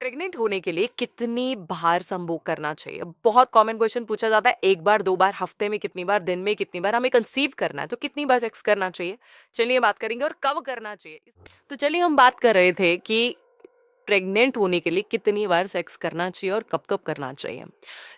Pregnant होने के लिए कितनी बार संभोग करना चाहिए? बहुत कॉमन क्वेश्चन पूछा जाता है, 1 बार, 2 बार, हफ्ते में कितनी बार, दिन में कितनी बार? हमें कंसीव करना है, तो कितनी बार सेक्स करना चाहिए? चलिए बात करेंगे और कब करना चाहिए। तो चलिए हम बात कर रहे थे कि प्रेग्नेंट होने के लिए कितनी बार सेक्स करना चाहिए और कब-कब करना चाहिए।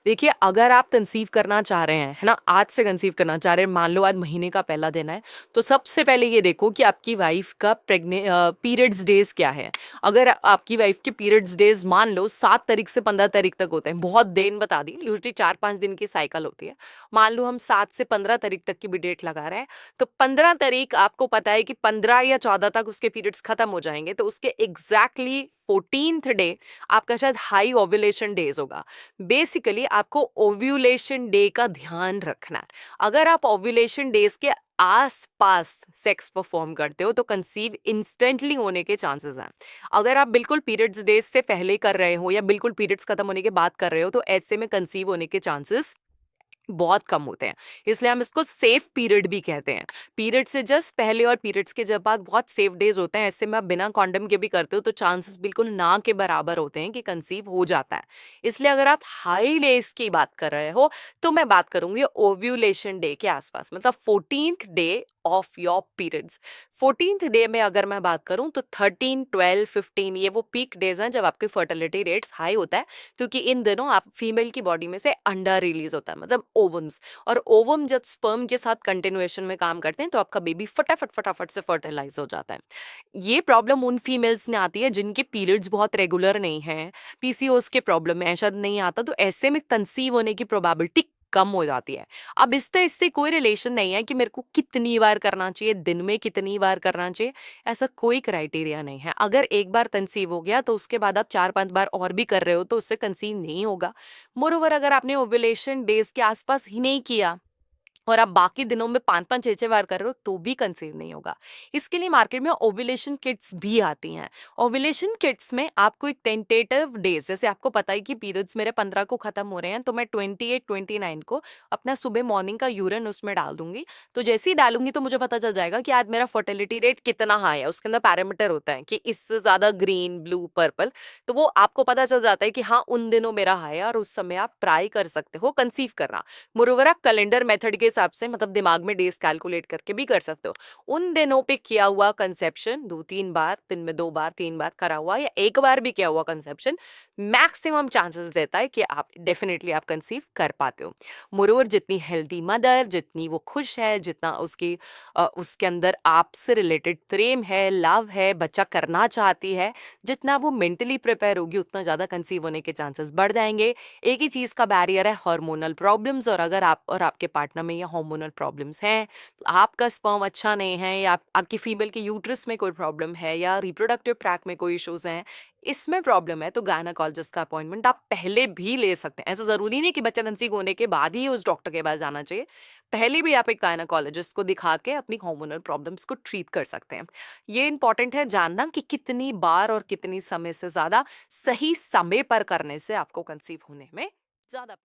देखिए, अगर आप कंसीव करना चाह रहे हैं, है ना? आज से कंसीव करना चाह रहे हैं, मान लो आज महीने का पहला दिन है, तो सबसे पहले ये देखो कि आपकी वाइफ़ का पीरियड्स डेज़ क्या है। अगर आपकी वाइफ़ के पीरियड्स डेज़ मान लो 7 तारीख से 15 तारीख तक होते हैं, बहुत दिन बता दी, यूजुअली 4-5 दिन की साइकिल होती है। मान लो हम 7 से 15 तारीख तक की भी डेट लगा रहे हैं, तो 15 तारीख आपको पता है कि 15 या 14 तक उसके पीरियड्स खत्म हो जाएँगे, तो उसके एग्ज़ैक्टली 14th डे आपका शायद हाई ओव्यूलेशन डेज़ होगा। बेसिकली आपको ओव्यूलेशन डे का ध्यान रखना है। अगर आप ओव्यूलेशन डेज़ के आस-पास सेक्स परफ़ॉर्म करते हो, तो कंसीव इंस्टेंटली होने के चांसेस हैं। अगर आप बिल्कुल पीरियड्स डेज़ से पहले कर रहे हो या बिल्कुल पीरियड्स खत्म होने के बाद कर रहे हो, तो ऐसे में कंसीव होने के चांसेस बहुत कम होते हैं। इसलिए हम इसको सेफ पीरियड भी कहते हैं। पीरियड से जस्ट पहले और पीरियड्स के जब बाद बहुत सेफ डेज़ होते हैं। ऐसे में आप बिना कॉन्डोम के भी करते हो तो चांसेस बिल्कुल ना के बराबर होते हैं कि कंसीव हो जाता है। इसलिए अगर आप हाई डेज़ की बात कर रहे हो, तो मैं बात करूँगी ओव्यूलेशन डे के आसपास, मतलब 14th day of your periods. 14th day में अगर मैं बात करूँ तो 13, 12, 15 ये वो पीक डेज़ हैं जब आपकी फर्टिलिटी रेट्स हाई होता है, क्योंकि इन दिनों आप फीमेल की बॉडी में से अंडा रिलीज होता है, मतलब ओवम्स। और ओवम जब स्पर्म के साथ कंटिन्यूएशन में काम करते हैं तो आपका बेबी फटाफट फटाफट से फर्टिलाइज हो जाता है। ये प्रॉब्लम उन फीमेल्स में आती है जिनके पीरियड्स बहुत रेगुलर नहीं है, पीसीओएस के प्रॉब्लम है, शायद नहीं आता, तो ऐसे में कंसीव होने की प्रोबेबिलिटी कम हो जाती है। अब इससे कोई रिलेशन नहीं है कि मेरे को कितनी बार करना चाहिए, दिन में कितनी बार करना चाहिए, ऐसा कोई क्राइटेरिया नहीं है। अगर एक बार कंसीव हो गया तो उसके बाद आप 4-5 बार और भी कर रहे हो तो उससे कंसीव नहीं होगा। मोरओवर अगर आपने ओव्यूलेशन डेज़ के आसपास ही नहीं किया और आप बाकी दिनों में 5-5 6-6 बार कर रहे हो तो भी कंसीव नहीं होगा। इसके लिए मार्केट में ओव्यूलेशन किट्स भी आती हैं। ओव्यूलेशन किट्स में आपको एक टेंटेटिव डेज़, जैसे आपको पता है कि पीरियड्स मेरे 15 को खत्म हो रहे हैं, तो मैं 28-29 को अपना सुबह मॉर्निंग का यूरिन उसमें डाल दूँगी। तो जैसे ही डालूँगी तो मुझे पता चल जाएगा कि आज मेरा फर्टिलिटी रेट कितना हाई है। उसके अंदर पैरामीटर होता है कि इससे ज़्यादा ग्रीन, ब्लू, पर्पल, तो वो आपको पता चल जाता है कि हाँ, उन दिनों मेरा हाई है और उस समय आप ट्राई कर सकते हो कंसीव करना। मोरोवर आप कैलेंडर मेथड के हिसाब से, मतलब दिमाग में डेज कैलकुलेट करके भी कर सकते हो। उन दिनों पे किया हुआ कंसेप्शन 2-3 बार, दिन में 2 बार, 3 बार करा हुआ या 1 बार भी किया हुआ कंसेप्शन मैक्सिमम चांसेस देता है कि आप डेफिनिटली आप कंसीव कर पाते हो। मोरोवर जितनी हेल्दी मदर, जितनी वो खुश है, जितना उसके अंदर आपसे रिलेटेड प्रेम है, लव है, बच्चा करना चाहती है, जितना वो मेंटली प्रिपेयर होगी उतना ज़्यादा कंसीव होने के चांसेस बढ़ जाएँगे। एक ही चीज़ का बैरियर है, हार्मोनल प्रॉब्लम्स, और अगर आप और आपके पार्टनर में ये हार्मोनल प्रॉब्लम्स हैं, तो आपका स्पर्म अच्छा नहीं है या आपकी फीमेल के यूट्रस में कोई प्रॉब्लम है या रिप्रोडक्टिव ट्रैक में कोई इश्यूज हैं, इसमें प्रॉब्लम है, तो गायनेकोलॉजिस्ट का अपॉइंटमेंट आप पहले भी ले सकते हैं। ऐसा ज़रूरी नहीं कि बच्चा कंसीव होने के बाद ही उस डॉक्टर के पास जाना चाहिए। पहले भी आप एक गायनेकोलॉजिस्ट को दिखा के अपनी हार्मोनल प्रॉब्लम्स को ट्रीट कर सकते हैं। ये इंपॉर्टेंट है जानना कि कितनी बार और कितनी समय से ज़्यादा सही समय पर करने से आपको कंसीव होने में ज़्यादा